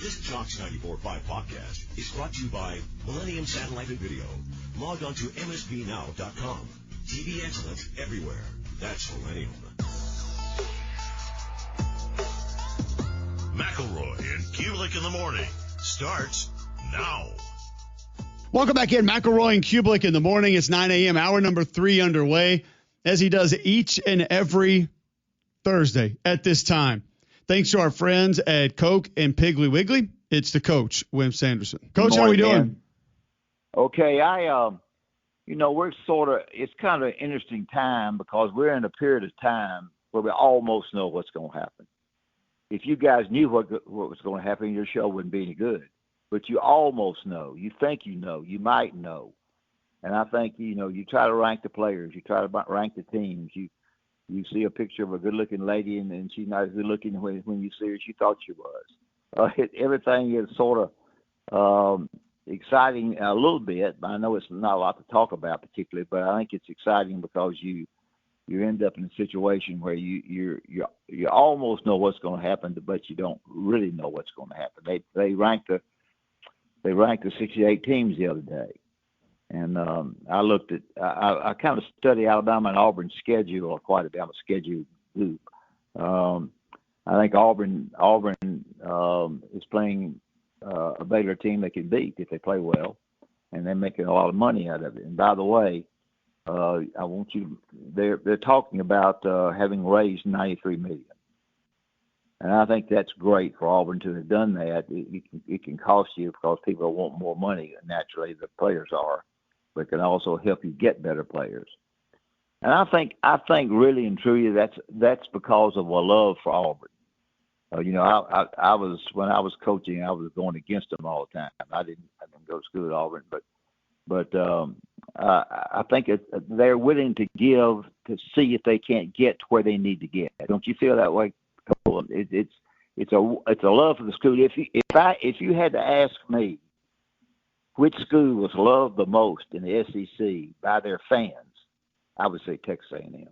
This Jocks 94.5 podcast is brought to you by Millennium Satellite and Video. Log on to msbnow.com. TV excellence everywhere. That's Millennium. McElroy and Cubelic in the morning starts now. Welcome back in. McElroy and Cubelic in the morning. It's 9 a.m. Hour number 3 underway, as he does each and every Thursday at this time. Thanks to our friends at Coke and Piggly Wiggly. It's the coach, Wimp Sanderson. Coach, how are we doing? Man. Okay, we're it's kind of an interesting time because we're in a period of time where we almost know what's going to happen. If you guys knew what was going to happen, your show wouldn't be any good. But you almost know. You think you know. You might know. And I think, you try to rank the players. You try to rank the teams. You see a picture of a good-looking lady, and she's not as good-looking when you see her as you thought she was. Everything is sort of exciting a little bit. I know it's not a lot to talk about particularly, but I think it's exciting because you end up in a situation where you almost know what's going to happen, but you don't really know what's going to happen. They ranked the 68 teams the other day. And I kind of study Alabama and Auburn's schedule quite a bit. I'm a schedule group. I think Auburn is playing a Baylor team they can beat if they play well, and they're making a lot of money out of it. And by the way, they're talking about having raised $93 million. And I think that's great for Auburn to have done that. It can cost you because people want more money. Naturally, the players are. But it can also help you get better players. And I think really and truly that's because of a love for Auburn. I was when I was coaching, I was going against them all the time. I didn't go to school at Auburn, but I think they're willing to give to see if they can't get to where they need to get. Don't you feel that way? It's a love for the school. If you had to ask me, which school was loved the most in the SEC by their fans, I would say Texas A&M,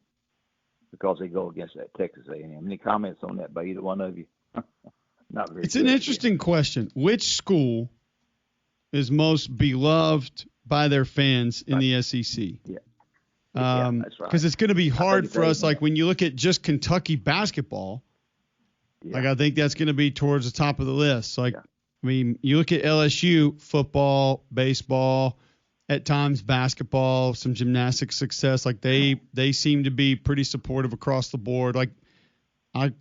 because they go against that Texas A&M. Any comments on that by either one of you? Not very. It's an interesting question. Which school is most beloved by their fans in the SEC? Yeah. That's right. Because it's going to be hard for us. Like when you look at just Kentucky basketball, I think that's going to be towards the top of the list. So I mean, you look at LSU, football, baseball, at times basketball, some gymnastics success. Like they seem to be pretty supportive across the board. Like I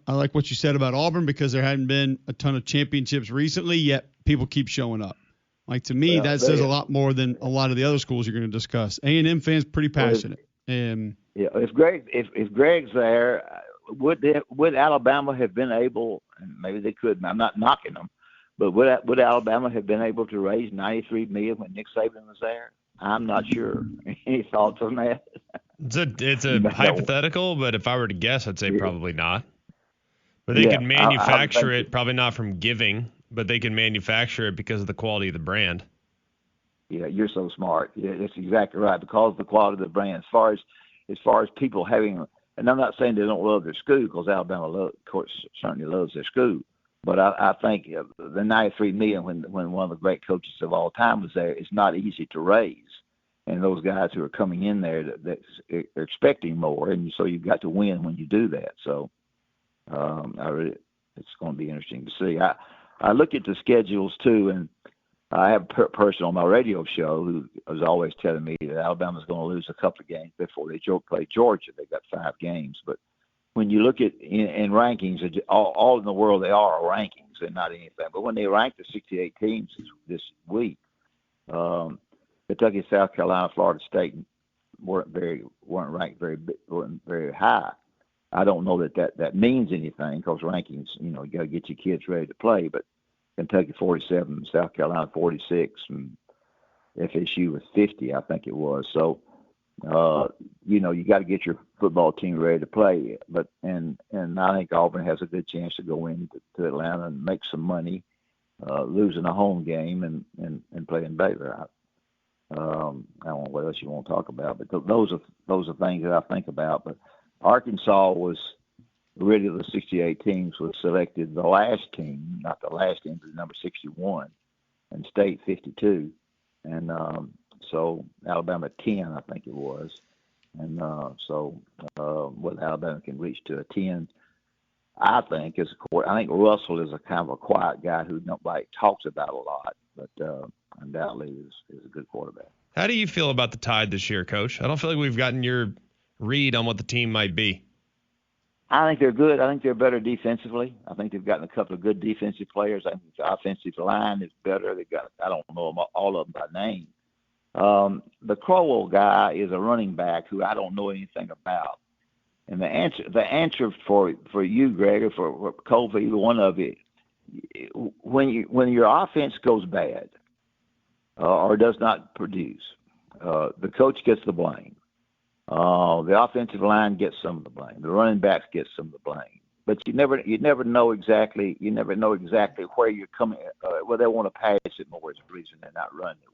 like what you said about Auburn because there hadn't been a ton of championships recently, yet people keep showing up. Like to me, that says a lot more than a lot of the other schools you're going to discuss. A&M fans pretty passionate. If Greg's there, would Alabama have been able? And maybe they could. I'm not knocking them. But would Alabama have been able to raise $93 million when Nick Saban was there? I'm not sure. Any thoughts on that? It's a hypothetical, but if I were to guess, I'd say probably not. But they could manufacture it, probably not from giving, but they can manufacture it because of the quality of the brand. Yeah, you're so smart. Yeah, that's exactly right. Because of the quality of the brand, as far as people having, and I'm not saying they don't love their school, because Alabama, of course, certainly loves their school. But I think the $93 million, when one of the great coaches of all time was there, it's not easy to raise. And those guys who are coming in there, they're expecting more, and so you've got to win when you do that. So it's going to be interesting to see. I look at the schedules too, and I have a person on my radio show who was always telling me that Alabama's going to lose a couple of games before they play Georgia. They got 5 games, but when you look at in rankings, all in the world they are rankings and not anything. But when they rank the 68 teams this week, Kentucky, South Carolina, Florida State weren't ranked very high. I don't know that means anything because rankings, you got to get your kids ready to play. But Kentucky 47, South Carolina 46, and FSU was 50, I think it was. So. You got to get your football team ready to play. But and I think Auburn has a good chance to go into Atlanta and make some money, losing a home game and playing Baylor. I don't know what else you want to talk about, but those are things that I think about. But Arkansas was really the 68 teams was selected the last team, not the last team, but number 61, and state 52. And so Alabama 10, I think it was. And whether Alabama can reach to a 10, I think Russell is a kind of a quiet guy who nobody talks about a lot, but undoubtedly is a good quarterback. How do you feel about the Tide this year, Coach? I don't feel like we've gotten your read on what the team might be. I think they're good. I think they're better defensively. I think they've gotten a couple of good defensive players. I think the offensive line is better. I don't know all of them by name. The Crowell guy is a running back who I don't know anything about. And the answer for you, Greg, or for Cole, for either one of you, when your offense goes bad or does not produce, the coach gets the blame. The offensive line gets some of the blame. The running backs get some of the blame. But you never know exactly where you're coming. Well, they want to pass it more is the reason they're not running it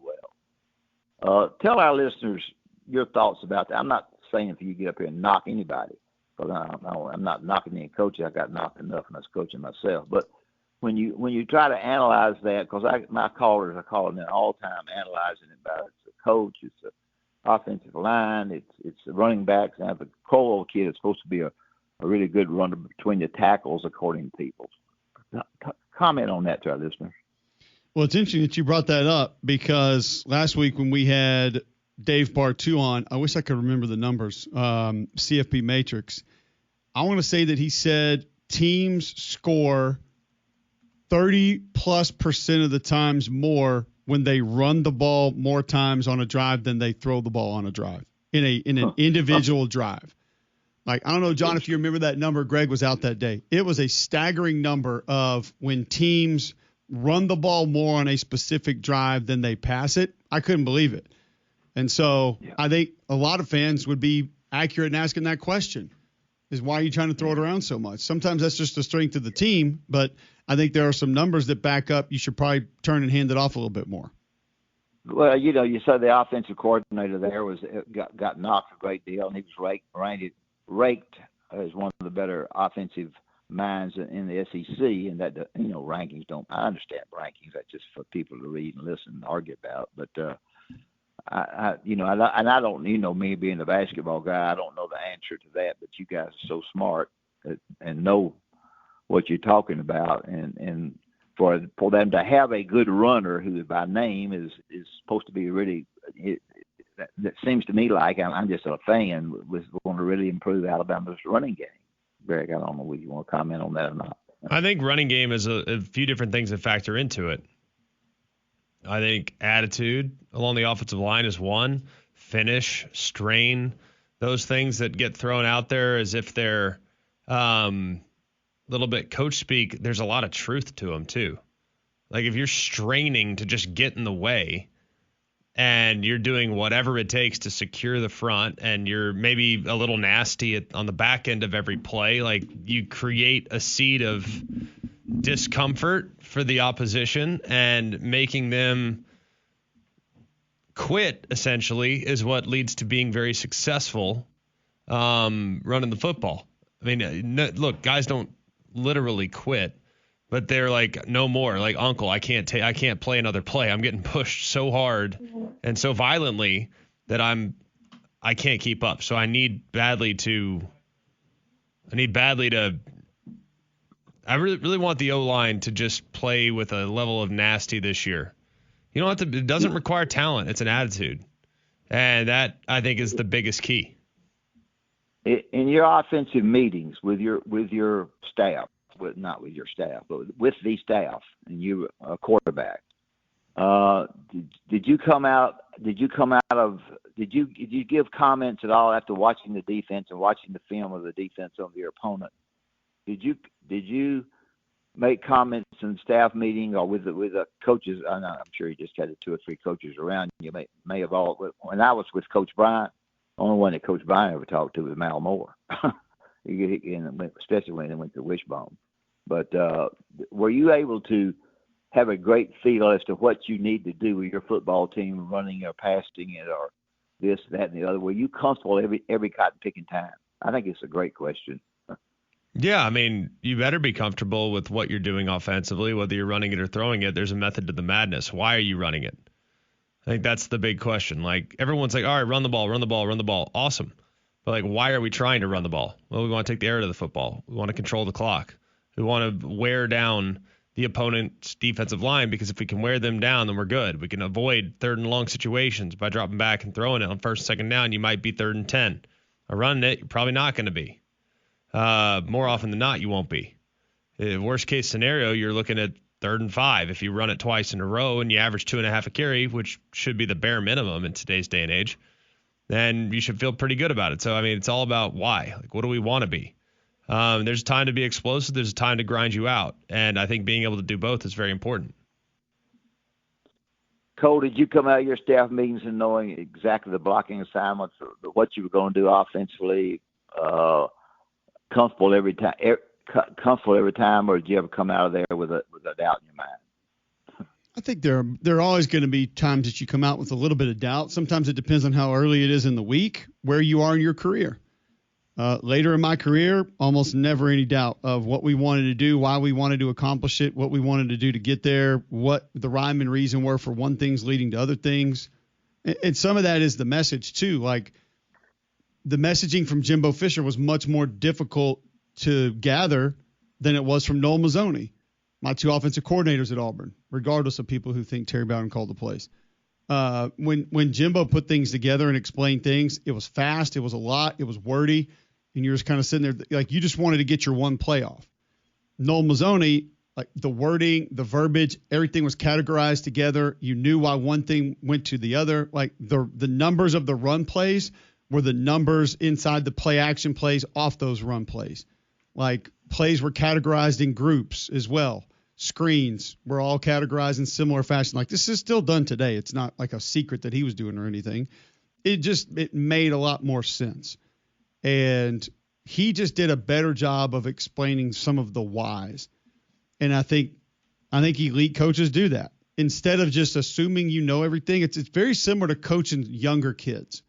well. Tell our listeners your thoughts about that. I'm not saying for you to get up here and knock anybody, because I'm not knocking any coaches. I got knocked enough when I was coaching myself. But when you try to analyze that, because my callers are calling in all the time analyzing it about it's a coach, it's a offensive line, it's the running backs. Now the Crowell kid is supposed to be a really good runner between the tackles, according to people. Comment on that to our listeners. Well, it's interesting that you brought that up, because last week when we had Dave Bartu on, I wish I could remember the numbers, CFP Matrix, I want to say that he said teams score 30+% of the times more when they run the ball more times on a drive than they throw the ball on a drive in an individual drive. Like, I don't know, John, if you remember that number. Greg was out that day. It was a staggering number of when teams run the ball more on a specific drive than they pass it. I couldn't believe it. And so I think a lot of fans would be accurate in asking that question, is why are you trying to throw it around so much? Sometimes that's just the strength of the team, but I think there are some numbers that back up you should probably turn and hand it off a little bit more. Well, you said the offensive coordinator there got knocked a great deal, and he was raked as one of the better offensive minds in the SEC. And that rankings don't. I understand rankings. That's just for people to read and listen and argue about. But I don't, me being a basketball guy, I don't know the answer to that. But you guys are so smart and know what you're talking about, and for them to have a good runner who by name is supposed to be really, that seems to me like I'm just a fan, was going to really improve Alabama's running game. Greg, I don't know whether you want to comment on that or not. I think running game is a few different things that factor into it. I think attitude along the offensive line is one. Finish, strain, those things that get thrown out there as if they're little bit coach speak, there's a lot of truth to them too. Like if you're straining to just get in the way and you're doing whatever it takes to secure the front and you're maybe a little nasty on the back end of every play, like you create a seed of discomfort for the opposition, and making them quit essentially is what leads to being very successful running the football. I mean, look, guys don't literally quit, but they're like, no more. Like, uncle, I can't play another play. I'm getting pushed so hard and so violently that I can't keep up. So I need badly to I really want the O-line to just play with a level of nasty this year. You don't have to, it doesn't require talent. It's an attitude. And that, I think, is the biggest key. In your offensive meetings with your staff, not with your staff, but with the staff, and you a quarterback, did you give comments at all after watching the defense and watching the film of the defense of your opponent? Did you make comments in the staff meeting or with the coaches? I'm sure you just had 2 or 3 coaches around. You may have all. When I was with Coach Bryant, the only one that Coach Bryant ever talked to was Mal Moore, especially when they went to Wishbone. But were you able to have a great feel as to what you need to do with your football team, running or passing it or this, that, and the other? Were you comfortable every cotton picking time? I think it's a great question. Yeah, I mean, you better be comfortable with what you're doing offensively, whether you're running it or throwing it. There's a method to the madness. Why are you running it? I think that's the big question. Like, everyone's like, all right, run the ball, run the ball, run the ball. Awesome. But, like, why are we trying to run the ball? Well, we want to take the air out of the football. We want to control the clock. We want to wear down the opponent's defensive line, because if we can wear them down, then we're good. We can avoid third and long situations by dropping back and throwing it on first and second down. You might be 3rd and 10. Or running it, you're probably not going to be. More often than not, you won't be. Worst case scenario, you're looking at 3rd and 5. If you run it twice in a row and you average 2.5 a carry, which should be the bare minimum in today's day and age, then you should feel pretty good about it. So, I mean, it's all about why. Like, what do we want to be? There's a time to be explosive. There's a time to grind you out. And I think being able to do both is very important. Cole, did you come out of your staff meetings and knowing exactly the blocking assignments, what you were going to do offensively, comfortable every time, or did you ever come out of there with a doubt in your mind? I think there are always going to be times that you come out with a little bit of doubt. Sometimes it depends on how early it is in the week, where you are in your career. Later in my career, almost never any doubt of what we wanted to do, why we wanted to accomplish it, what we wanted to do to get there, what the rhyme and reason were for one thing's leading to other things. And some of that is the message too. Like, the messaging from Jimbo Fisher was much more difficult to gather than it was from Noel Mazzoni, my 2 offensive coordinators at Auburn, regardless of people who think Terry Bowden called the plays. When Jimbo put things together and explained things, it was fast, it was a lot, it was wordy, and you're just kind of sitting there like you just wanted to get your one play off. Noel Mazzoni, like, the wording, the verbiage, everything was categorized together. You knew why one thing went to the other. Like, the numbers of the run plays were the numbers inside the play action plays off those run plays. Like, plays were categorized in groups as well. Screens were all categorized in similar fashion. Like, this is still done today. It's not like a secret that he was doing or anything. It made a lot more sense. And he just did a better job of explaining some of the whys. And I think elite coaches do that. Instead of just assuming you know everything, it's very similar to coaching younger kids.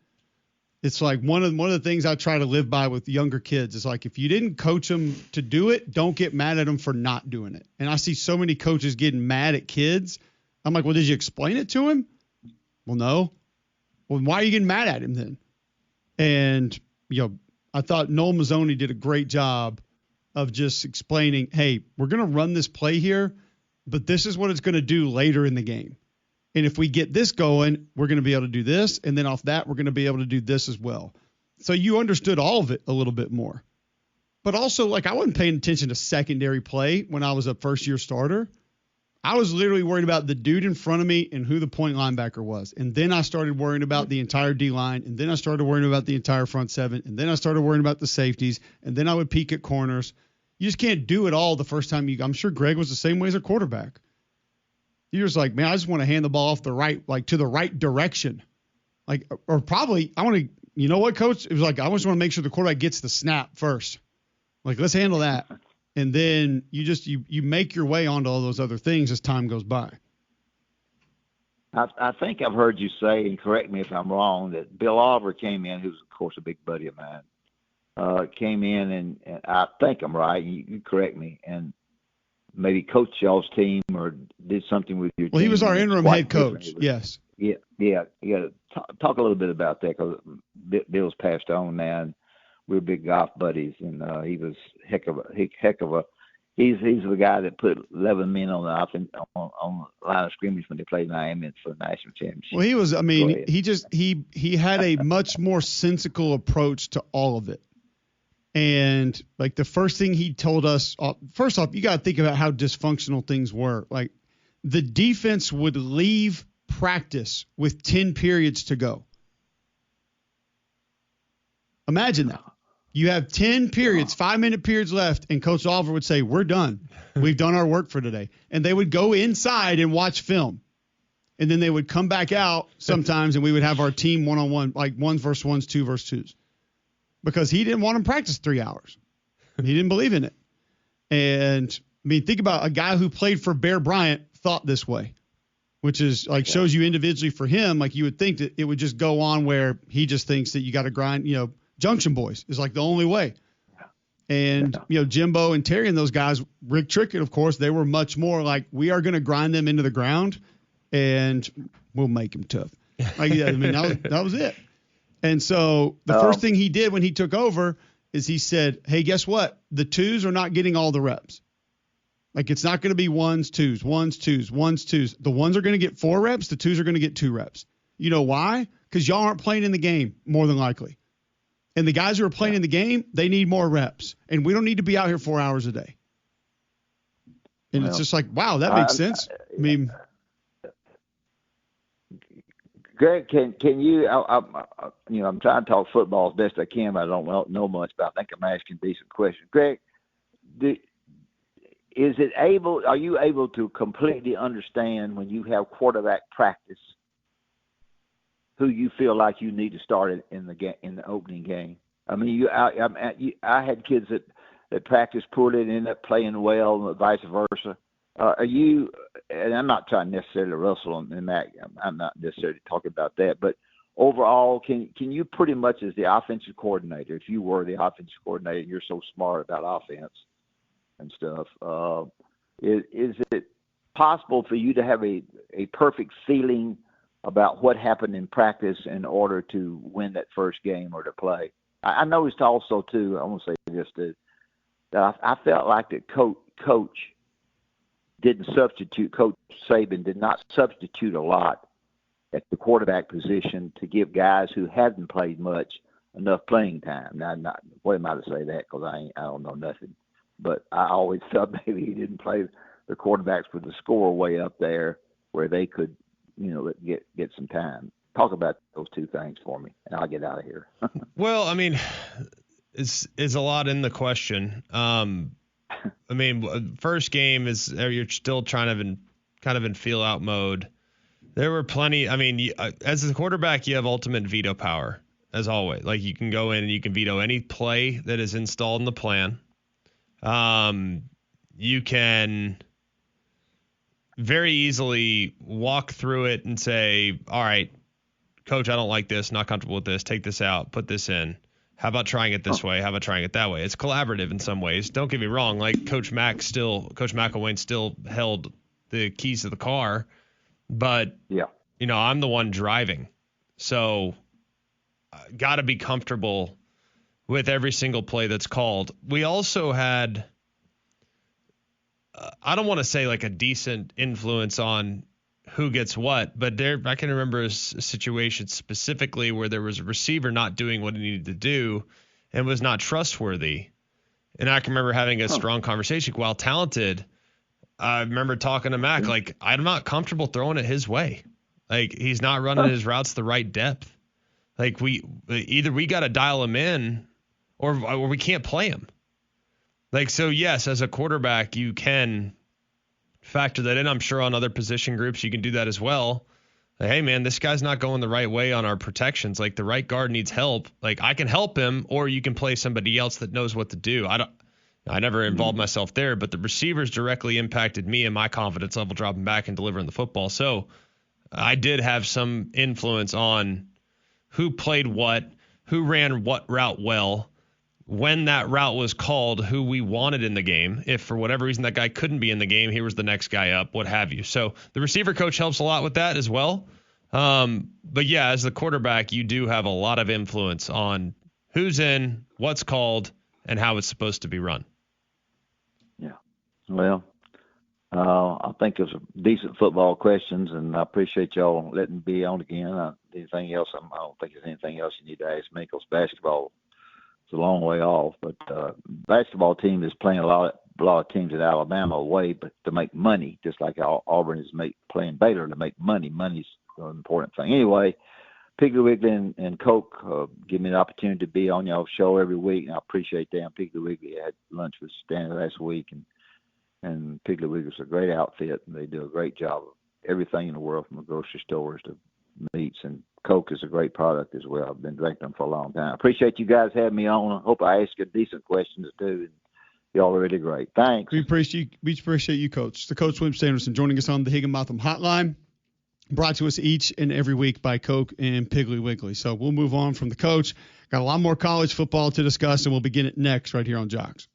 It's like one of the things I try to live by with younger kids is, like, if you didn't coach them to do it, don't get mad at them for not doing it. And I see so many coaches getting mad at kids. I'm like, well, did you explain it to him? Well, no. Well, why are you getting mad at him then? And, I thought Noel Mazzoni did a great job of just explaining, hey, we're going to run this play here, but this is what it's going to do later in the game. And if we get this going, we're going to be able to do this. And then off that, we're going to be able to do this as well. So you understood all of it a little bit more. But also, like, I wasn't paying attention to secondary play when I was a first-year starter. I was literally worried about the dude in front of me and who the point linebacker was. And then I started worrying about the entire D-line. And then I started worrying about the entire front seven. And then I started worrying about the safeties. And then I would peek at corners. You just can't do it all the first time I'm sure Greg was the same way as a quarterback. You're just like, man, I just want to hand the ball off to the right direction. Like, or probably I want to, you know what, coach? It was like, I just want to make sure the quarterback gets the snap first. Like, let's handle that. And then you make your way onto all those other things as time goes by. I think I've heard you say, and correct me if I'm wrong, that Bill Oliver came in, who's, of course, a big buddy of mine, came in, and I think I'm right. You correct me. And maybe coached y'all's team or did something with your team. Well, he was our interim head coach, yes. Yeah. Talk a little bit about that, because Bill's passed on now, and we're big golf buddies, and he was heck of a. He's the guy that put 11 men on the line of scrimmage when they played Miami for the national championship. Well, he had a much more sensical approach to all of it. And, like, the first thing he told us, first off, you got to think about how dysfunctional things were. Like, the defense would leave practice with 10 periods to go. Imagine that. You have 10 periods, 5-minute periods left, and Coach Oliver would say, we're done. We've done our work for today. And they would go inside and watch film. And then they would come back out sometimes, and we would have our team one-on-one, like 1 versus 1s, 2 versus 2s. Because he didn't want them to practice 3 hours. He didn't believe in it. And, I mean, think about a guy who played for Bear Bryant thought this way, which is, like, shows you individually for him, like, you would think that it would just go on where he just thinks that you got to grind, Junction Boys is, like, the only way. And, Jimbo and Terry and those guys, Rick Trickett, of course, they were much more like, we are going to grind them into the ground and we'll make them tough. That was it. And so the first thing he did when he took over is he said, hey, guess what? The twos are not getting all the reps. Like, it's not going to be ones, twos. The ones are going to get 4 reps. The twos are going to get 2 reps. You know why? Because y'all aren't playing in the game, more than likely. And the guys who are playing in the game, they need more reps. And we don't need to be out here 4 hours a day. And it's just like, wow, that makes sense. Greg, can you? I'm trying to talk football as best I can, but I don't know much. But I think I'm asking decent questions. Greg, are you able to completely understand when you have quarterback practice who you feel like you need to start in the opening game? I mean, I had kids that practice poorly and end up playing well, and vice versa. Are you? And I'm not trying necessarily to wrestle in that. I'm not necessarily talking about that, but overall, can you pretty much, as the offensive coordinator, if you were the offensive coordinator, you're so smart about offense and stuff, is it possible for you to have a perfect feeling about what happened in practice in order to win that first game or to play? I noticed also too, I want to say this, that I felt like that Coach Saban did not substitute a lot at the quarterback position to give guys who hadn't played much enough playing time. Now, what am I to say that? Because I don't know nothing. But I always felt maybe he didn't play the quarterbacks with the score way up there where they could, get some time. Talk about those two things for me, and I'll get out of here. Well, I mean, it's a lot in the question. First game is you're still kind of in feel out mode. There were plenty. I mean, as a quarterback, you have ultimate veto power, as always. Like, you can go in and you can veto any play that is installed in the plan. You can very easily walk through it and say, all right, Coach, I don't like this, not comfortable with this, take this out, put this in. How about trying it this way? How about trying it that way? It's collaborative in some ways. Don't get me wrong. Like, Coach McElwain still held the keys to the car, but I'm the one driving. So got to be comfortable with every single play that's called. We also had, I don't want to say like a decent influence on who gets what, but I can remember a situation specifically where there was a receiver not doing what he needed to do and was not trustworthy. And I can remember having a strong conversation. While talented, I remember talking to Mac, like, I'm not comfortable throwing it his way. Like, he's not running his routes the right depth. Like, we got to dial him in or we can't play him. Like, so yes, as a quarterback, you can factor that in. I'm sure on other position groups you can do that as well. Like, hey man, this guy's not going the right way on our protections. Like, the right guard needs help. Like, I can help him, or you can play somebody else that knows what to do. I never involved myself there, but the receivers directly impacted me and my confidence level dropping back and delivering the football. So I did have some influence on who played what, who ran what route well, when that route was called, who we wanted in the game. If for whatever reason that guy couldn't be in the game, here was the next guy up, what have you. So the receiver coach helps a lot with that as well. But yeah, as the quarterback, you do have a lot of influence on who's in, what's called, and how it's supposed to be run. Yeah. Well, I think it's decent football questions, and I appreciate y'all letting me be on again. Anything else? I don't think there's anything else you need to ask me, because basketball is a long way off. But basketball team is playing a lot of teams at Alabama away, but to make money, just like Auburn is playing Baylor to make money. Money's an important thing. Anyway, Piggly Wiggly and Coke give me an opportunity to be on y'all's show every week, and I appreciate that. Piggly Wiggly had lunch with Stanley last week, and Piggly Wiggly's a great outfit, and they do a great job of everything in the world, from the grocery stores to meats, and Coke is a great product as well. I've been drinking them for a long time. I appreciate you guys having me on. I hope I asked you decent questions too, and y'all are really great. Thanks. We appreciate you, Coach. The Coach Wimp Sanderson joining us on the Higginbotham Hotline. brought to us each and every week by Coke and Piggly Wiggly. So we'll move on from the coach. Got a lot more college football to discuss, and we'll begin it next right here on Jocks.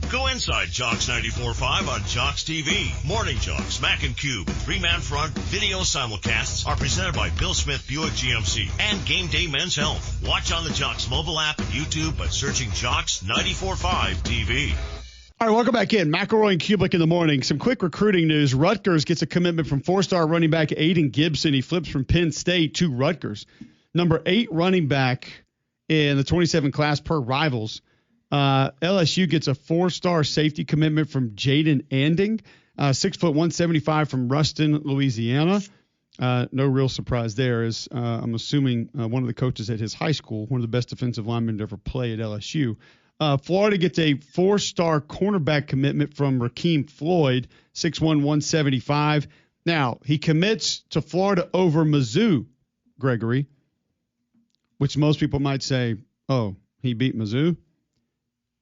Go inside Jocks 94.5 on Jocks TV. Morning Jocks, Mac and Cube, 3-man front video simulcasts are presented by Bill Smith Buick GMC and Game Day Men's Health. Watch on the Jocks mobile app and YouTube by searching Jocks 94.5 TV. All right, welcome back in. McElroy and Cubelic in the morning. Some quick recruiting news. Rutgers gets a commitment from 4-star running back Aiden Gibson. He flips from Penn State to Rutgers. Number 8 running back in the 27 class per Rivals. LSU gets a 4-star safety commitment from Jaden Anding, 6 foot 175 from Ruston, Louisiana. No real surprise there, as I'm assuming one of the coaches at his high school, one of the best defensive linemen to ever play at LSU. Florida gets a 4-star cornerback commitment from Rakeem Floyd, 6'1", 175. Now, he commits to Florida over Mizzou, Gregory, which most people might say, oh, he beat Mizzou.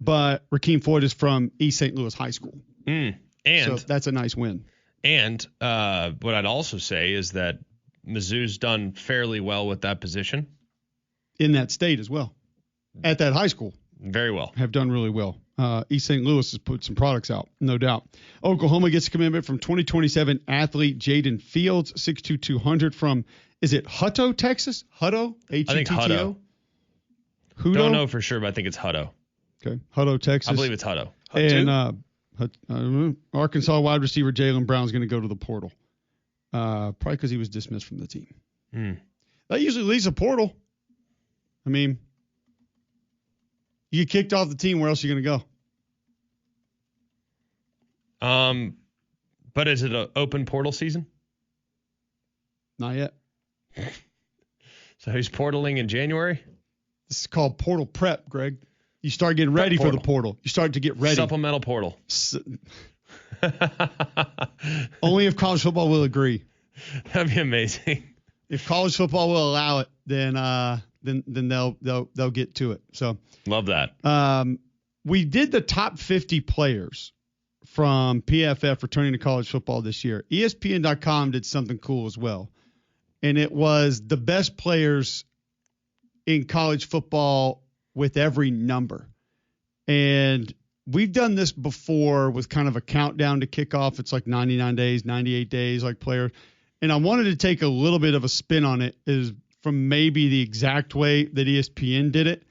But Rakeem Floyd is from East St. Louis High School. And so that's a nice win. And what I'd also say is that Mizzou's done fairly well with that position. In that state as well. At that high school. Very well. Have done really well. East St. Louis has put some products out, no doubt. Oklahoma gets a commitment from 2027 athlete Jaden Fields, 6'2", 200 from, is it Hutto, Texas? Hutto? H-U-T-T-O? I think Hutto. Hutto? Don't know for sure, but I think it's Hutto. Okay. Hutto, Texas. I believe it's Hutto. And Arkansas wide receiver Jalen Brown's going to go to the portal. Probably because he was dismissed from the team. That usually leaves a portal. I mean, you get kicked off the team, where else are you going to go? But is it an open portal season? Not yet. So he's portaling in January? This is called portal prep, Greg. You start getting ready for the portal. You start to get ready. Supplemental portal. Only if college football will agree. That'd be amazing. If college football will allow it, then they'll get to it. So love that. We did the top 50 players from PFF returning to college football this year. ESPN.com did something cool as well, and it was the best players in college football with every number. And we've done this before with kind of a countdown to kickoff. It's like 99 days, 98 days, like player. And I wanted to take a little bit of a spin on it, is from maybe the exact way that ESPN did it.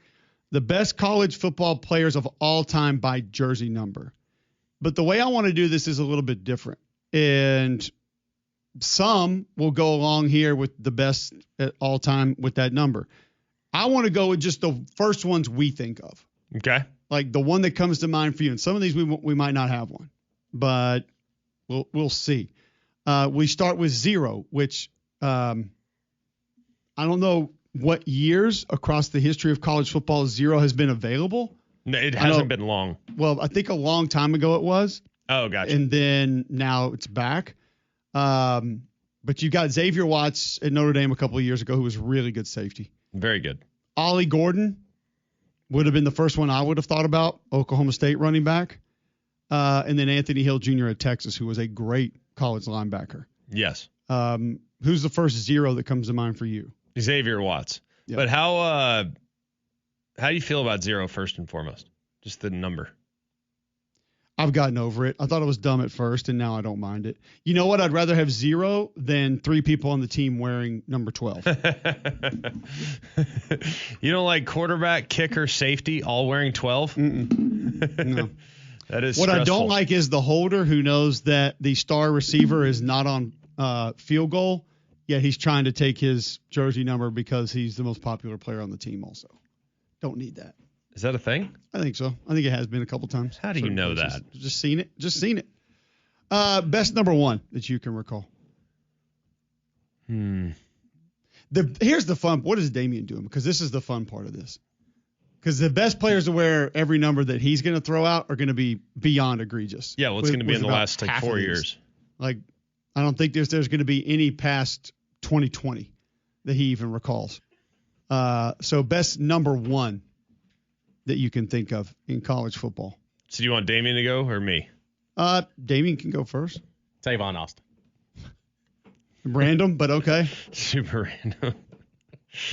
The best college football players of all time by jersey number. But the way I want to do this is a little bit different. And some will go along here with the best at all time with that number. I want to go with just the first ones we think of. Okay. Like the one that comes to mind for you. And some of these we might not have one, but we'll see. We start with 0, which I don't know what years across the history of college football 0 has been available. No, it hasn't been long. Well, I think a long time ago it was. Oh, gotcha. And then now it's back. But you got Xavier Watts at Notre Dame a couple of years ago, who was really good safety. Very good. Ollie Gordon would have been the first one I would have thought about, Oklahoma State running back. And then Anthony Hill Jr. at Texas, who was a great college linebacker. Yes. Who's the first 0 that comes to mind for you? Xavier Watts. Yep. But how do you feel about 0 first and foremost? Just the number. I've gotten over it. I thought it was dumb at first, and now I don't mind it. You know what? I'd rather have 0 than 3 people on the team wearing number 12. You don't like quarterback, kicker, safety, all wearing 12? No. That is what stressful. I don't like is the holder who knows that the star receiver is not on field goal, yet he's trying to take his jersey number because he's the most popular player on the team also. Don't need that. Is that a thing? I think so. I think it has been a couple times. How do you know that? Just seen it. Best number 1 that you can recall. Here's the fun. What is Damian doing? Because this is the fun part of this. Because the best players to wear every number that he's going to throw out are going to be beyond egregious. Yeah, well, it's going to be in the last 4 years. Like, I don't think there's going to be any past 2020 that he even recalls. So best number 1 that you can think of in college football. So do you want Damian to go or me? Damian can go first. Tavon Austin. Random, but okay. Super random.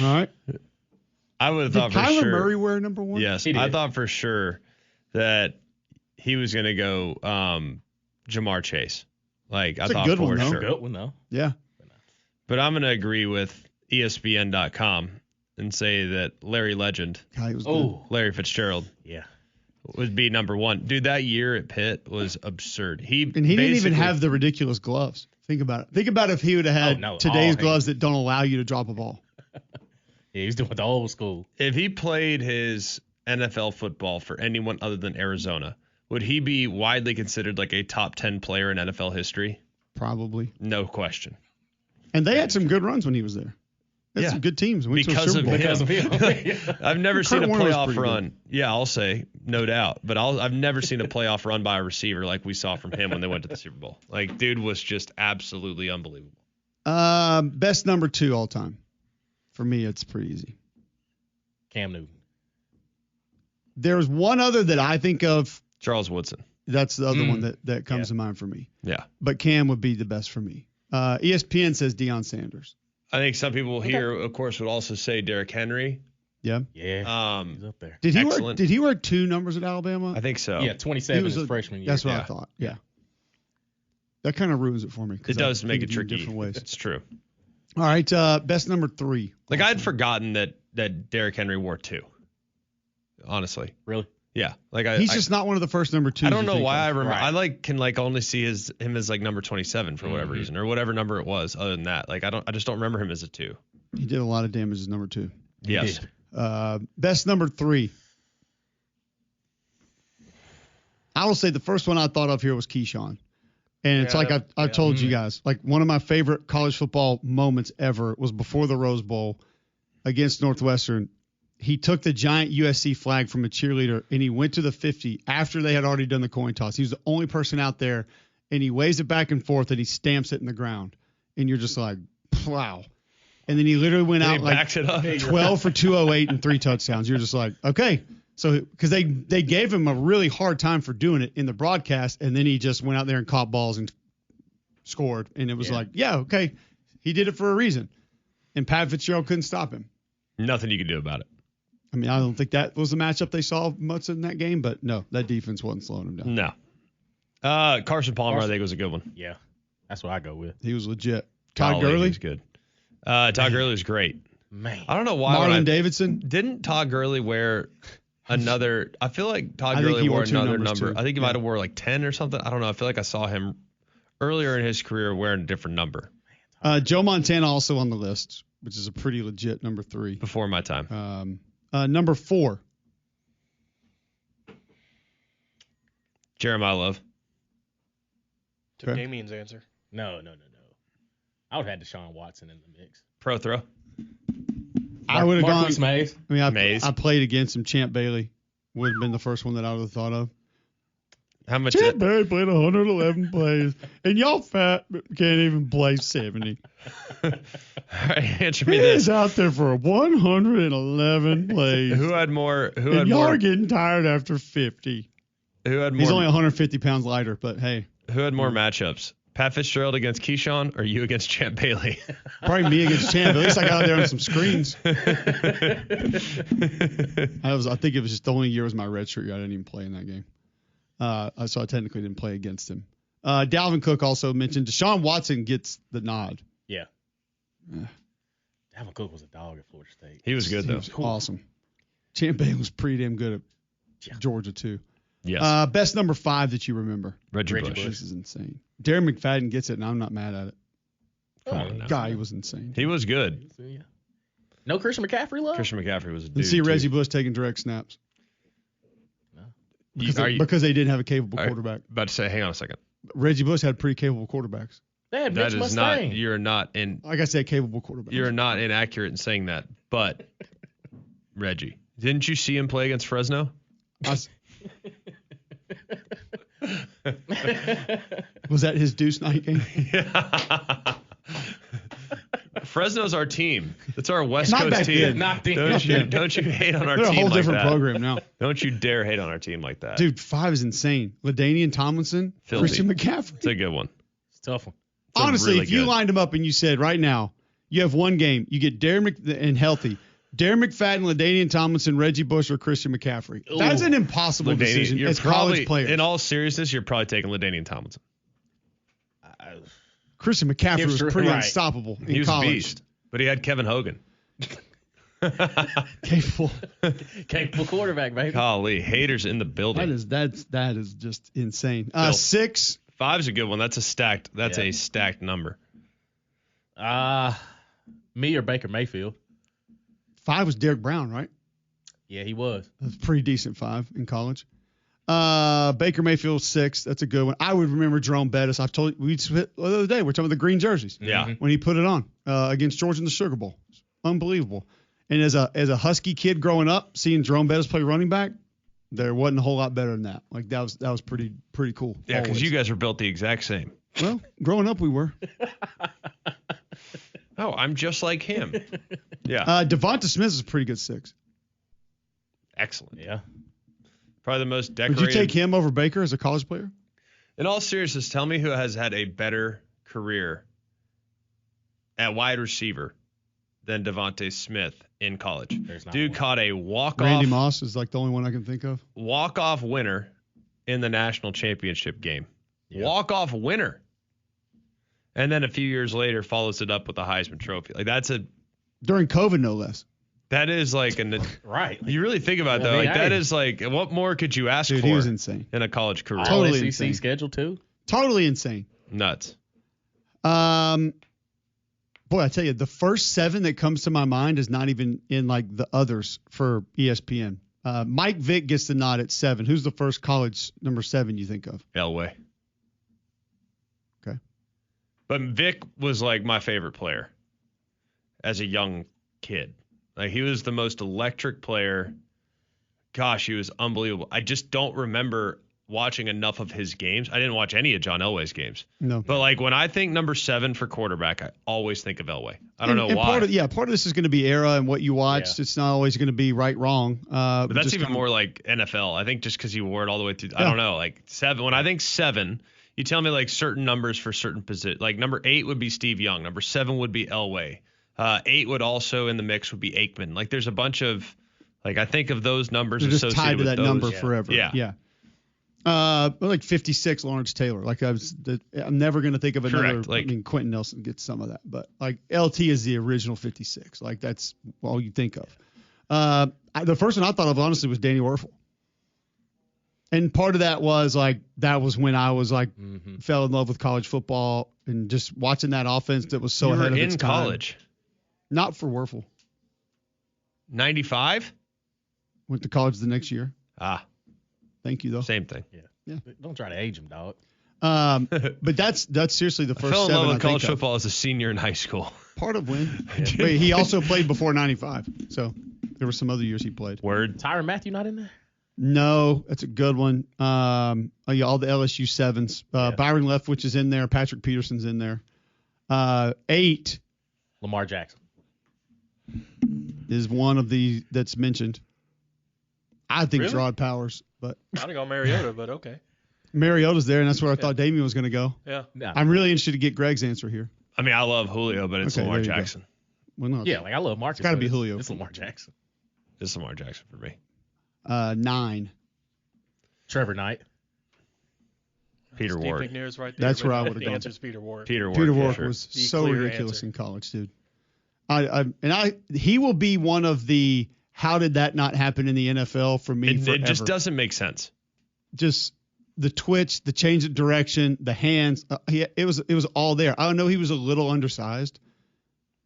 All right. I would have Did thought for Kyler sure. Murray wear number 1? Yes, I thought for sure that he was going to go Jamar Chase. Like I thought good for one, though. sure. Good one, though. Yeah. But I'm going to agree with ESPN.com and say that Larry Legend, Larry Fitzgerald, would be number 1. Dude, that year at Pitt was absurd. He didn't even have the ridiculous gloves. Think about it. Think about if he would have had today's gloves that don't allow you to drop a ball. Yeah, he's doing the old school. If he played his NFL football for anyone other than Arizona, would he be widely considered like a top 10 player in NFL history? Probably. No question. And they had some good runs when he was there. They had some good teams. Because of him. I've never seen a playoff run. Good. Yeah, I'll say, no doubt. But I've never seen a playoff run by a receiver like we saw from him when they went to the Super Bowl. Like, dude was just absolutely unbelievable. Best number 2 all time. For me, it's pretty easy. Cam Newton. There's one other that I think of. Charles Woodson. That's the other one that comes to mind for me. Yeah. But Cam would be the best for me. ESPN says Deion Sanders. I think some people here, of course, would also say Derrick Henry. Yeah. Yeah. He's up there. Did he wear 2 numbers at Alabama? I think so. Yeah, 27 his freshman year. That's what I thought. Yeah. That kind of ruins it for me. It does make it tricky. Different ways. It's true. All right. Best number 3. Like, I'd forgotten that Derrick Henry wore 2. Honestly. Really? Yeah. Like he's just not one of the first number 2s. I don't know why I remember. Right. I can only see him as like number 27 for whatever reason, or whatever number it was. Other than that, like I just don't remember him as a 2. He did a lot of damage as number 2. Yes. Best number 3. I will say the first one I thought of here was Keyshawn. And it's like I've told you guys, like one of my favorite college football moments ever was before the Rose Bowl against Northwestern. He took the giant USC flag from a cheerleader and he went to the 50 after they had already done the coin toss. He was the only person out there, and he waves it back and forth and he stamps it in the ground. And you're just like, wow. And then he literally went out like 12 for 208 and 3 touchdowns. You're just like, okay. So because they gave him a really hard time for doing it in the broadcast, and then he just went out there and caught balls and scored. And it was like, yeah, okay. He did it for a reason. And Pat Fitzgerald couldn't stop him. Nothing you could do about it. I mean, I don't think that was the matchup they saw much in that game, but no, that defense wasn't slowing him down. No. Carson Palmer, I think, was a good one. Yeah. That's what I go with. He was legit. Todd Gurley? He was good. Todd Gurley was great. Man. I don't know why. Marlon Davidson? Didn't Todd Gurley wear another – I feel like Todd Gurley wore another number. Too. I think he might have wore like 10 or something. I don't know. I feel like I saw him earlier in his career wearing a different number. Joe Montana also on the list, which is a pretty legit number 3. Before my time. Number 4. Jeremiah Love. Took Damien's answer. No. I would have had Deshaun Watson in the mix. Pro throw. I would have gone. Marquise Mays. I mean, I played against him. Champ Bailey would have been the first one that I would have thought of. How much? Champ Bailey played 111 plays, and y'all fat can't even play 70. All right, answer me He this. is out there for 111 plays. Who had more? And y'all are getting tired after 50. Who had more? He's only 150 pounds lighter, but hey. Who had more matchups? Pat Fitzgerald against Keyshawn, or you against Champ Bailey? Probably me against Champ. At least I got out there on some screens. I think it was just the only year was my red shirt year. I didn't even play in that game. So I technically didn't play against him. Dalvin Cook also mentioned Deshaun Watson gets the nod. Yeah. Dalvin Cook was a dog at Florida State. He was good, though. He was awesome. Champ Bailey was pretty damn good at Georgia, too. Yes. Best number 5 that you remember. Reggie Bush. This is insane. Darren McFadden gets it, and I'm not mad at it. Come on now. God, he was insane. He was good. Yeah. No Christian McCaffrey love? Christian McCaffrey was a dude. And see Reggie Bush taking direct snaps. No. Because they didn't have a capable quarterback. About to say, hang on a second. Reggie Bush had pretty capable quarterbacks. They had That Mitch is Mustang. not. You're not in. Like I said, capable quarterbacks. You're not inaccurate in saying that. But Reggie, didn't you see him play against Fresno? Was that his Deuce Night game? Yeah. Fresno's our team. That's our West Not Coast back team. then. Not then. Don't you hate on our They're team a whole like different that. program now. Don't you dare hate on our team like that. Dude, 5 is insane. LaDainian Tomlinson, Filthy. Christian McCaffrey. It's a good one. It's a tough one. Honestly, really if you good. lined them up and you said right now, you have one game, you get and healthy. Darren McFadden, LaDainian Tomlinson, Reggie Bush, or Christian McCaffrey. That's an impossible decision you're as probably, college players. in all seriousness, you're probably taking LaDainian Tomlinson. Christian McCaffrey was pretty right. unstoppable in He was college. a beast, but he had Kevin Hogan. Capable. Capable quarterback, baby. Golly, haters in the building. That is just insane. Phil. 6. 5's a good one. That's a stacked number. Me or Baker Mayfield. 5 was Derek Brown, right? Yeah, he was. That's a pretty decent 5 in college. Baker Mayfield 6. That's a good one. I would remember Jerome Bettis. I told you the other day we're talking about the green jerseys. Yeah. When he put it on against Georgia in the Sugar Bowl, unbelievable. And as a Husky kid growing up, seeing Jerome Bettis play running back, there wasn't a whole lot better than that. Like that was pretty cool. Yeah, because always. you guys were built the exact same. Well, growing up we were. Oh, I'm just like him. Yeah. Devonta Smith is a pretty good 6. Excellent. Yeah. Probably the most decorated. Would you take him over Baker as a college player? In all seriousness, tell me who has had a better career at wide receiver than Devonta Smith in college. Dude one. caught a Randy walk-off Moss is like the only one I can think of. walk-off winner in the national championship game. Yeah. Walk-off winner. And then a few years later follows it up with the Heisman Trophy. Like During COVID, no less. that is like Right. you really think about that. I mean, Like that hey. is like what more could you ask Dude, for he was insane. in a college career? Totally All SEC insane. schedule too. Totally insane. Nuts. Boy, I tell you, the first 7 that comes to my mind is not even in like the others for ESPN. Mike Vick gets the nod at 7. Who's the first college number 7 you think of? Elway. Okay. But Vic was like my favorite player as a young kid. Like he was the most electric player. Gosh, he was unbelievable. I just don't remember watching enough of his games. I didn't watch any of John Elway's games. No. But like when I think number 7 for quarterback, I always think of Elway. I don't know why. Part of this is going to be era and what you watched. Yeah. It's not always going to be right, wrong. But that's just even kinda- more like NFL. I think just because you wore it all the way through. I don't know. Like 7. When I think 7, you tell me like certain numbers for certain positions. Like number 8 would be Steve Young. Number 7 would be Elway. 8 would also in the mix would be Aikman. Like there's a bunch of like I think of those numbers They're just associated tied to with that those. number forever. Yeah. Like 56, Lawrence Taylor. Like I'm never going to think of another. Correct, like- I mean, Quentin Nelson gets some of that, but like LT is the original 56. Like that's all you think of. The first one I thought of honestly was Danny Werfel. And part of that was like that was when I was like fell in love with college football and just watching that offense that was so You were ahead of in its time. college. Not for Werfel. 95? Went to college the next year. Ah, Thank you though. same thing. Yeah. Don't try to age him, dog. But that's seriously the I first fell in 7 love I with college think of. football as a senior in high school. Part of when. Wait, he also played before 95. So there were some other years he played. Word. Tyrann Mathieu not in there? No, that's a good one. All the LSU 7s. Byron Leftwich is in there. Patrick Peterson's in there. 8 Lamar Jackson. is one of the that's mentioned. I think Really? Gerard Powers, but I'd have gone Mariota, but okay. Mariota's there, and that's where I thought Damian was going to go. Yeah. No. I'm really interested to get Greg's answer here. I mean, I love Julio, but it's Okay, Lamar there you go. Jackson. Well, no, Yeah, like I love Marcus. gotta but be it's- Julio. It's Lamar Jackson. It's Lamar Jackson for me. 9. Trevor Knight. Peter Steve Ward. McNair's right there. That's but where I would've The gone. answer's Peter Ward. Peter Ward. Peter for Wark sure. was The so clear ridiculous answer. in college, dude. He will be one of the how did that not happen in the NFL for me It forever. just doesn't make sense. Just the twitch, the change of direction, the hands. It was all there. I know he was a little undersized,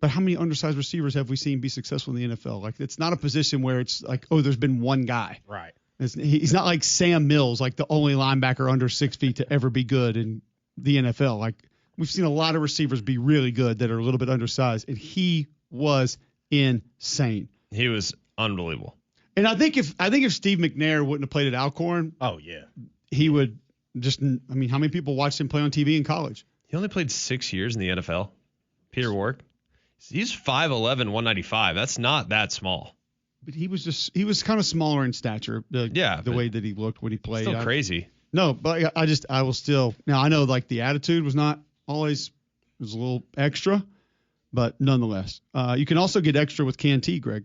but how many undersized receivers have we seen be successful in the NFL? Like it's not a position where it's like, oh, there's been one guy. Right. He's not like Sam Mills, like the only linebacker under 6 feet to ever be good in the NFL. Like we've seen a lot of receivers be really good that are a little bit undersized, and he was insane. He was unbelievable. And I think if Steve McNair wouldn't have played at Alcorn, Oh yeah. he would just. I mean, how many people watched him play on TV in college? He only played 6 years in the NFL. Peter Ward. He's 5'11", 195. That's not that small. But he was kind of smaller in stature. The but way that he looked when he played. Still crazy. No, but I will still. Now I know like the attitude was not always It was a little extra, but nonetheless. You can also get extra with Canty, Greg.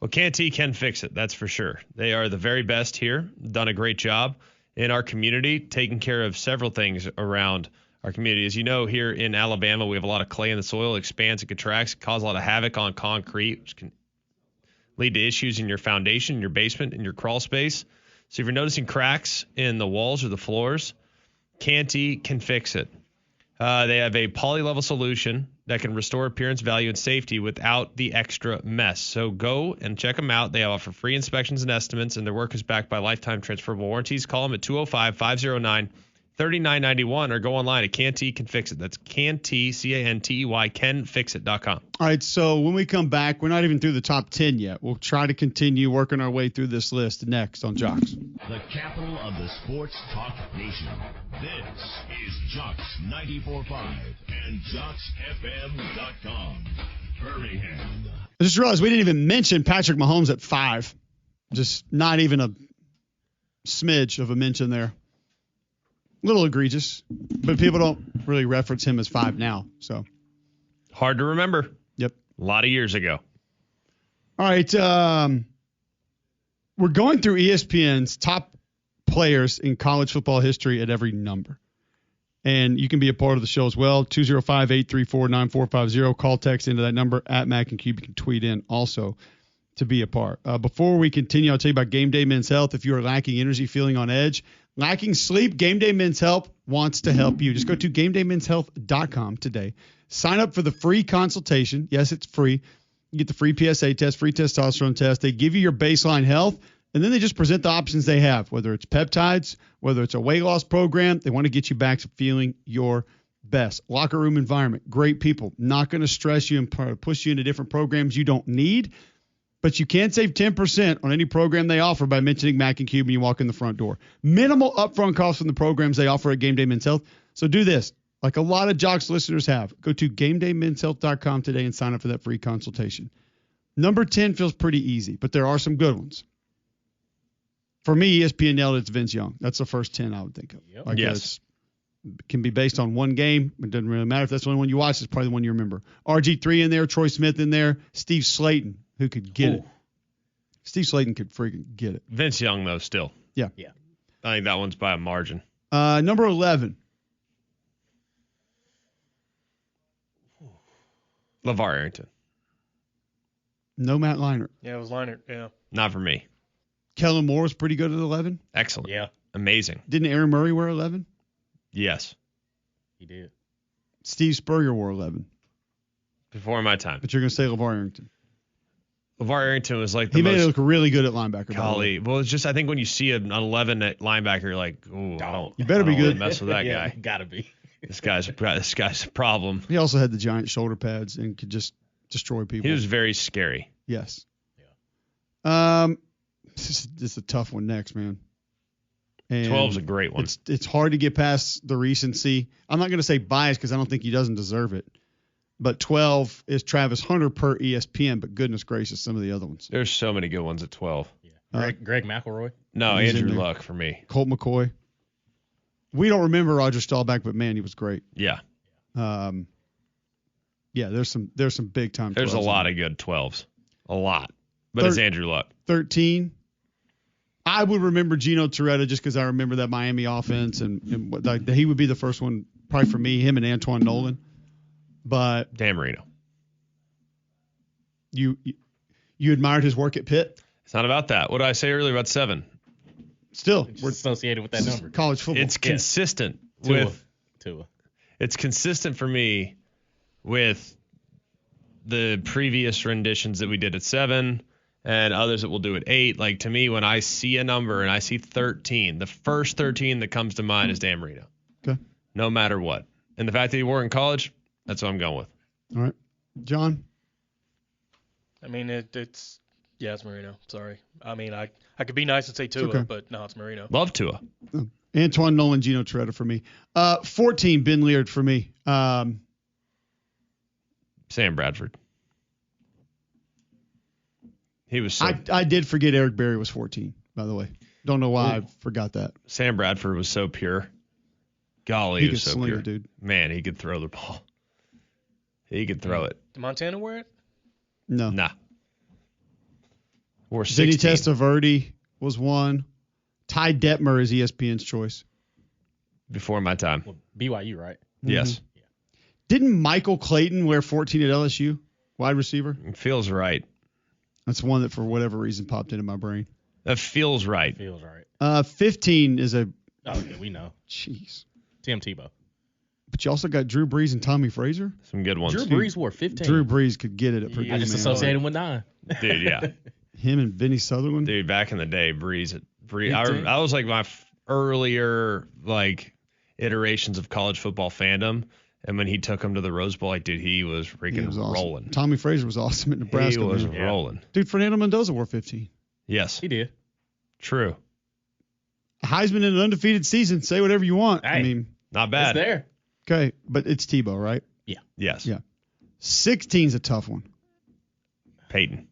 Well, Canty can fix it, that's for sure. They are the very best here, done a great job in our community, taking care of several things around our community. As you know, here in Alabama, we have a lot of clay in the soil, expands and contracts, cause a lot of havoc on concrete, which can lead to issues in your foundation, your basement, and your crawl space. So if you're noticing cracks in the walls or the floors, Canty can fix it. They have a poly-level solution that can restore appearance, value, and safety without the extra mess. So go and check them out. They offer free inspections and estimates, and their work is backed by lifetime transferable warranties. Call them at 205-509-3991 or go online at Canty Can Fix It. That's Canty, C-A-N-T-E-Y, canfixit.com. All right, so when we come back, we're not even through the top 10 yet. We'll try to continue working our way through this list next on Jocks. The capital of the sports talk nation. This is Jocks 94.5 and JocksFM.com. Birmingham. I just realized we didn't even mention Patrick Mahomes at 5. Just not even a smidge of a mention there. A little egregious, but people don't really reference him as 5 now. So hard to remember. Yep. A lot of years ago. All right. We're going through ESPN's top players in college football history at every number. And you can be a part of the show as well. 205-834-9450. Call, text into that number at Mac and Cube. You can tweet in also to be a part. Before we continue, I'll tell you about Game Day Men's Health. If you are lacking energy, feeling on edge, lacking sleep, Game Day Men's Health wants to help you. Just go to GameDayMen'sHealth.com today. Sign up for the free consultation. Yes, it's free. You get the free PSA test, free testosterone test. They give you your baseline health, and then they just present the options they have, whether it's peptides, whether it's a weight loss program. They want to get you back to feeling your best. Locker room environment, great people, not going to stress you and push you into different programs you don't need. But you can save 10% on any program they offer by mentioning Mac and Cube when you walk in the front door. Minimal upfront costs from the programs they offer at Game Day Men's Health. So do this, like a lot of Jocks listeners have. Go to GameDayMen'sHealth.com today and sign up for that free consultation. Number 10 feels pretty easy, but there are some good ones. For me, ESPN nailed it. It's Vince Young. That's the first 10 I would think of. Yep. Like Yes. It can be based on one game. It doesn't really matter if that's the only one you watch. It's probably the one you remember. RG3 in there, Troy Smith in there, Steve Slayton, who could get it. Steve Slayton could freaking get it. Vince Young, though, still. Yeah. Yeah. I think that one's by a margin. Number 11. LeVar Arrington. No Matt Leinart. Yeah, it was Leinart. Yeah. Not for me. Kellen Moore was pretty good at 11. Excellent. Yeah, Amazing. Didn't Aaron Murray wear 11? Yes. he did. Steve Spurrier wore 11. Before my time. But you're going to say LeVar Arrington. LeVar Arrington was like the He made most it look really good at linebacker. by the way. golly. Well, it's just I think when you see an 11 at linebacker, you're like, ooh, I don't. You better be I don't wanna good. Mess with that Yeah, guy. gotta be. This guy's a problem. He also had the giant shoulder pads and could just destroy people. He was very scary. Yes. This is a tough one next, man. And 12's a great one. It's hard to get past the recency. I'm not going to say bias because I don't think he doesn't deserve it. But 12 is Travis Hunter per ESPN, but goodness gracious, some of the other ones. There's so many good ones at 12. Yeah. Greg McElroy. No, He's in Andrew there. Luck for me. Colt McCoy. We don't remember Roger Staubach, but man, he was great. Yeah. Yeah, there's some big time. There's a 12s lot in of good 12s. A lot. But it's Andrew Luck. 13. I would remember Gino Toretta just because I remember that Miami offense and what, like, he would be the first one probably for me, him and Antoine Nolan. But Dan Marino. you admired his work at Pitt? It's not about that. What did I say earlier about 7? Still, We're associated with that number. college football. It's consistent Tua. with It's consistent for me with the previous renditions that we did at 7 and others that we'll do at 8. Like, to me, when I see a number and I see 13, the first 13 that comes to mind is Dan Marino. Okay. No matter what. And the fact that he wore it in college, that's what I'm going with. All right. John? I mean, it's Marino. Sorry. I mean, I could be nice and say Tua, okay. but no, it's Marino. Love Tua. Antoine Nolan, Gino Toretta for me. 14, Ben Leard for me. Sam Bradford. He was so I did forget Eric Berry was 14, by the way. Don't know why I forgot that. Sam Bradford was so pure. Golly, He he was could so sling pure. it, dude. Man, he could throw the ball. He could throw it. Did Montana wear it? No. Nah. Or Vinny 16. Testaverde was one. Ty Detmer is ESPN's choice. Before my time. Well, BYU, right? Yes. Didn't Michael Clayton wear 14 at LSU? Wide receiver? It feels right. That's one that for whatever reason popped into my brain. That feels right. Feels right. 15 is a. Oh, yeah, we know. Jeez. Tim Tebow. But you also got Drew Brees and Tommy Frazier. Some good ones. Drew Brees wore 15. Drew Brees could get it at Purdue. I just man. associated him with 9. Dude, yeah. Him and Vinny Sutherland. Dude, back in the day, Brees. I was like my earlier iterations of college football fandom, and when he took him to the Rose Bowl, dude, he was freaking awesome. rolling. Tommy Frazier was awesome at Nebraska. He was man. rolling. Dude, Fernando Mendoza wore 15. Yes, He did. true. Heisman in an undefeated season. Say whatever you want. Hey. I mean, Not bad. It's there. okay, but it's Tebow, right? Yes. Yeah. 16's a tough one. Peyton.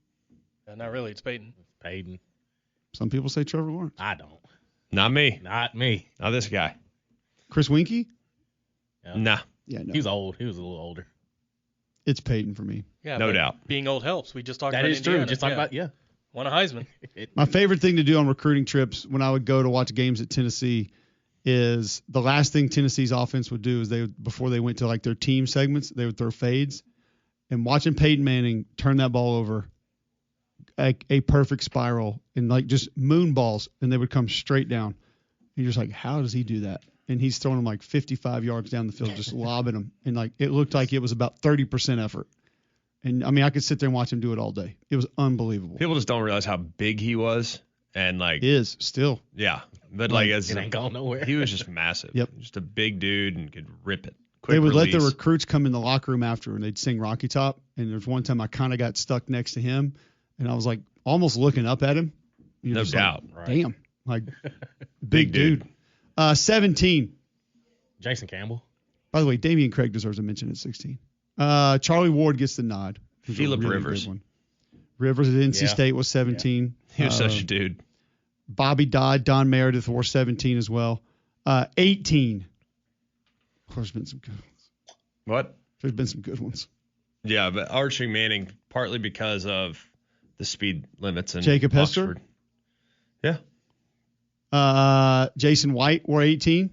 Not really. It's Peyton. Peyton. Some people say Trevor Lawrence. I don't. Not me. Not me. Not this guy. Chris Winkie? Yeah. Nah. Yeah, no. He was old. He was a little older. It's Peyton for me. Yeah, No but doubt. Being old helps. We just talked That about is true. Indiana. Just talk about, Won a Heisman. My favorite thing to do on recruiting trips when I would go to watch games at Tennessee is the last thing Tennessee's offense would do is before they went to like their team segments, they would throw fades. And watching Peyton Manning turn that ball over a perfect spiral and like just moon balls, and they would come straight down. And you're just like, how does he do that? And he's throwing them like 55 yards down the field, just lobbing them. And like it looked like it was about 30% effort. And I mean, I could sit there and watch him do it all day. It was unbelievable. People just don't realize how big he was, and Is still. yeah, but like as It ain't going nowhere. he was just massive. Yep. Just a big dude and could rip it. They would let the release. recruits come in the locker room after, and they'd sing Rocky Top. And there's one time I kind of got stuck next to him, and I was like almost looking up at him. You're No just doubt. Like, damn, like big dude. 17. Jason Campbell. By the way, Damian Craig deserves a mention at 16. Charlie Ward gets the nod. Who's a Phillip really Rivers. good one. Rivers at NC Yeah. State was 17. He was such a dude. Bobby Dodd, Don Meredith wore 17 as well. 18. Of course, there's been some good ones. What? There's been some good ones. Yeah, but Archie Manning, partly because of the speed limits in Jacob Hester? Oxford. Yeah. Jason White wore 18.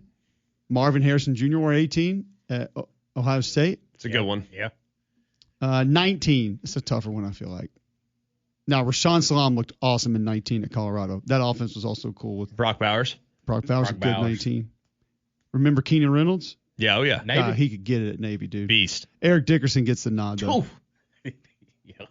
Marvin Harrison Jr. wore 18 at Ohio State. It's a good one. Yeah. 19. It's a tougher one, I feel like. Now, Rashawn Salam looked awesome in 19 at Colorado. That offense was also cool with Brock Bowers. Brock Bowers. Brock A good Bowers. 19. Remember Keenan Reynolds? Yeah, oh yeah. Navy. He could get it at Navy, dude. Beast. Eric Dickerson gets the nod, though. Oh. Yeah.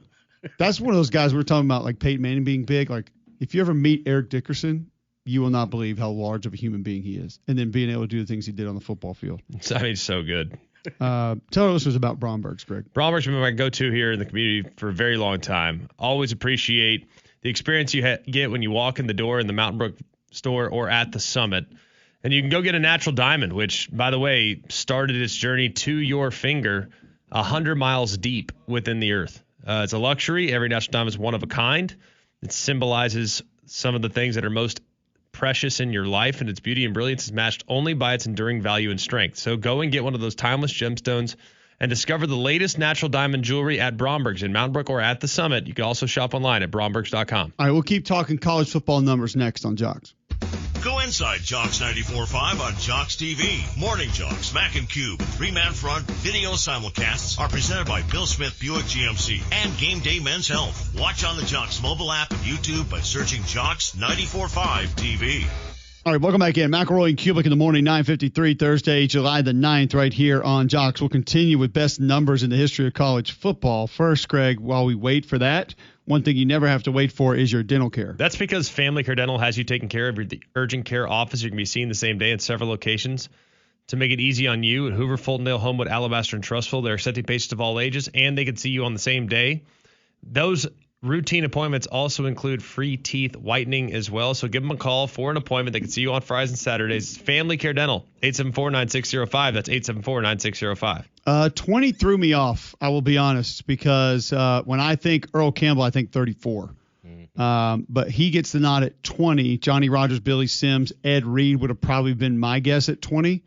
That's one of those guys we were talking about, like Peyton Manning being big. Like, if you ever meet Eric Dickerson, you will not believe how large of a human being he is. And then being able to do the things he did on the football field. I mean, so good. Tell us about Bromberg's, Greg. Bromberg's been my go-to here in the community for a very long time. Always appreciate the experience you get when you walk in the door in the Mountain Brook store or at the Summit. And you can go get a natural diamond, which, by the way, started its journey to your finger 100 miles deep within the earth. It's a luxury. Every natural diamond is one of a kind. It symbolizes some of the things that are most precious in your life, and its beauty and brilliance is matched only by its enduring value and strength. So go and get one of those timeless gemstones and discover the latest natural diamond jewelry at Bromberg's in Mountain Brook or at the Summit. You can also shop online at brombergs.com. All right, we'll keep talking college football numbers next on Jocks. Go inside Jocks 94.5 on Jocks TV. Morning Jocks, Mac and Cube, three-man front video simulcasts are presented by Bill Smith Buick GMC and Game Day Men's Health. Watch on the Jocks mobile app and YouTube by searching Jocks 94.5 TV. All right, welcome back in. McElroy and Cubelic in the morning, 9:53, Thursday, July the 9th, right here on Jocks. We'll continue with best numbers in the history of college football. First, Greg, while we wait for that, one thing you never have to wait for is your dental care. That's because Family Care Dental has you taken care of. The urgent care office you can be seen the same day in several locations. To make it easy on you at Hoover, Fultondale, Homewood, Alabaster, and Trustful, they're accepting patients of all ages, and they can see you on the same day. Those routine appointments also include free teeth whitening as well. So give them a call for an appointment. They can see you on Fridays and Saturdays. Family Care Dental, 874-9605. That's 874-9605. 20 threw me off, I will be honest, because when I think Earl Campbell, I think 34. But he gets the nod at 20. Johnny Rogers, Billy Sims, Ed Reed would have probably been my guess at 20,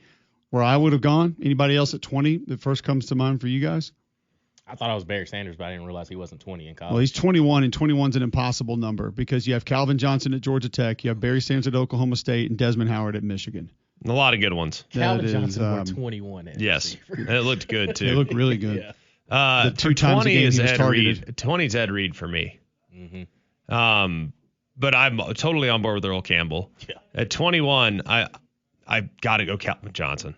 where I would have gone. Anybody else at 20 that first comes to mind for you guys? I thought I was Barry Sanders, but I didn't realize he wasn't 20 in college. Well, he's 21, and 21's an impossible number because you have Calvin Johnson at Georgia Tech, you have Barry Sanders at Oklahoma State, and Desmond Howard at Michigan. A lot of good ones. Calvin Johnson wore 21. Yes, and it looked good too. It looked really good. Yeah. The 2 times 20 a game is he was Ed targeted. Reed. 20 is Ed Reed for me. Mm-hmm. But I'm totally on board with Earl Campbell. Yeah. At 21, I got to go Calvin Johnson.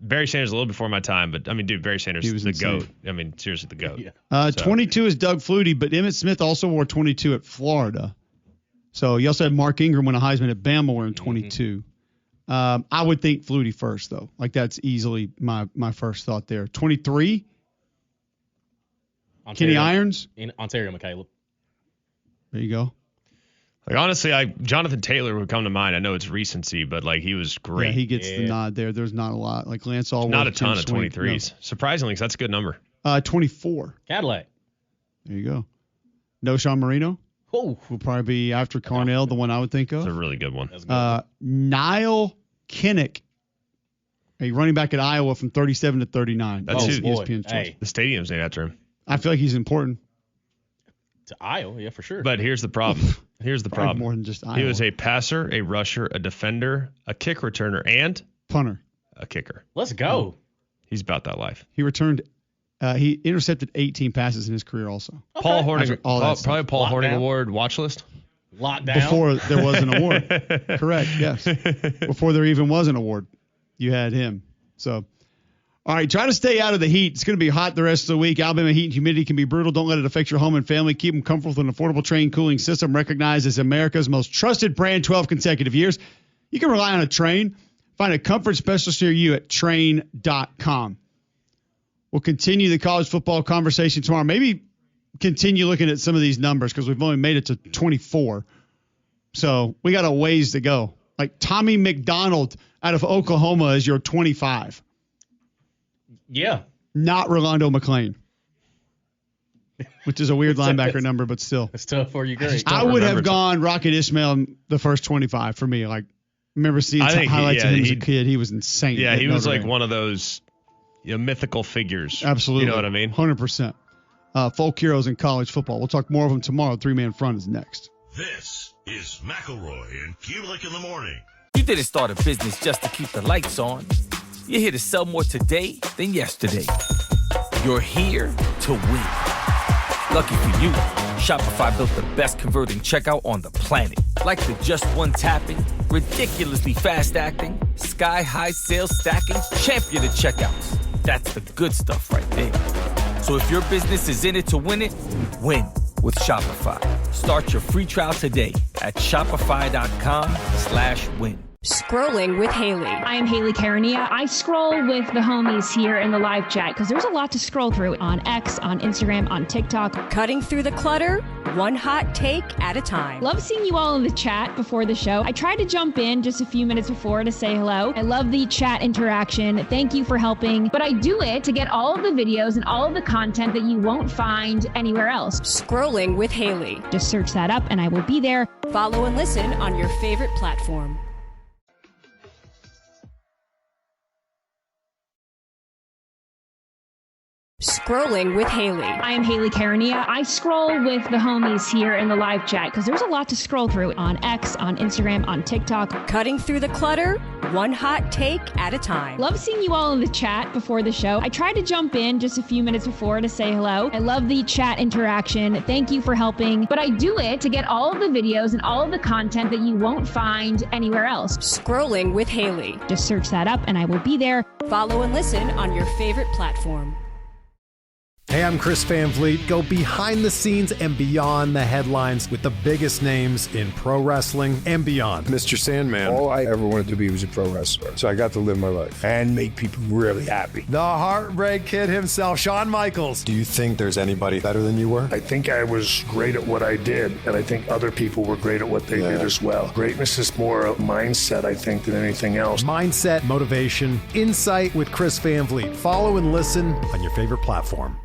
Barry Sanders a little before my time, but I mean, dude, Barry Sanders is the insane. GOAT. I mean, seriously, the GOAT. Yeah. 22 is Doug Flutie, but Emmitt Smith also wore 22 at Florida. So you also had Mark Ingram win a Heisman at Bama wearing 22. I would think Flutie first, though. Like, that's easily my first thought there. 23, Kenny Irons. Ontario McCaleb. There you go. Like, honestly, Jonathan Taylor would come to mind. I know it's recency, but like he was great. Yeah, he gets the nod there. There's not a lot. Like Lance Allworth. Not a ton of Swing, 23s. Surprisingly, 'cause that's a good number. 24. Cadillac. There you go. No Sean Marino. Oh, Will probably be after Carnell, the one I would think It's a of. really good one. that's good. Niall Kinnick, a running back at Iowa from 37 to 39. That's who- ESPN's choice. Hey, The stadium's named after him. I feel like he's important. to Iowa, yeah, for sure. But here's the problem. Here's the Probably problem. more than just Iowa. He was a passer, a rusher, a defender, a kick returner, and punter. a kicker. Let's go. He's about that life. He returned. He intercepted 18 passes in his career also. Paul Horning, After all that probably Paul Lockdown. Horning Award watch list. Lockdown. Before there was an award. Correct, yes. Before there even was an award, you had him. So, all right, try to stay out of the heat. It's going to be hot the rest of the week. Alabama heat and humidity can be brutal. Don't let it affect your home and family. Keep them comfortable with an affordable Train cooling system recognized as America's most trusted brand 12 consecutive years. You can rely on a Train. Find a comfort specialist near you at Train.com. We'll continue the college football conversation tomorrow. Maybe continue looking at some of these numbers because we've only made it to 24. So we got a ways to go. Like Tommy McDonald out of Oklahoma is your 25. Yeah. Not Rolando McClain, which is a weird linebacker number, but still. It's tough for you, great. I would have remember. gone Rocket Ismail in the first 25 for me. Like, remember seeing I think highlights of him as a he- kid. He was insane. Yeah, at he was Notre like Dame. one of those mythical figures. Absolutely. You know what I mean? 100%. Folk heroes in college football. We'll talk more of them tomorrow. 3-Man Front is next. This is McElroy and Cubelic in the morning. You didn't start a business just to keep the lights on. You're here to sell more today than yesterday. You're here to win. Lucky for you, Shopify built the best converting checkout on the planet. Like the just one tapping, ridiculously fast acting, sky-high sales stacking, champion of checkouts. That's the good stuff right there. So if your business is in it to win it, win with Shopify. Start your free trial today at shopify.com/win. Scrolling with Haley. I am Haley Carania. I scroll with the homies here in the live chat because there's a lot to scroll through on X, on Instagram, on TikTok. Cutting through the clutter, one hot take at a time. Love seeing you all in the chat before the show. I tried to jump in just a few minutes before to say hello. I love the chat interaction. Thank you for helping. But I do it to get all of the videos and all of the content that you won't find anywhere else. Scrolling with Haley. Just search that up and I will be there. Follow and listen on your favorite platform. Scrolling with Haley. I am Haley Carania. I scroll with the homies here in the live chat because there's a lot to scroll through on X, on Instagram, on TikTok. Cutting through the clutter, one hot take at a time. Love seeing you all in the chat before the show. I tried to jump in just a few minutes before to say hello. I love the chat interaction. Thank you for helping. But I do it to get all of the videos and all of the content that you won't find anywhere else. Scrolling with Haley. Just search that up and I will be there. Follow and listen on your favorite platform. Hey, I'm Chris Van Vliet. Go behind the scenes and beyond the headlines with the biggest names in pro wrestling and beyond. Mr. Sandman. All I ever wanted to be was a pro wrestler. So I got to live my life and make people really happy. The Heartbreak Kid himself, Shawn Michaels. Do you think there's anybody better than you were? I think I was great at what I did, and I think other people were great at what they did as well. Greatness is more a mindset, I think, than anything else. Mindset, motivation, insight with Chris Van Vliet. Follow and listen on your favorite platform.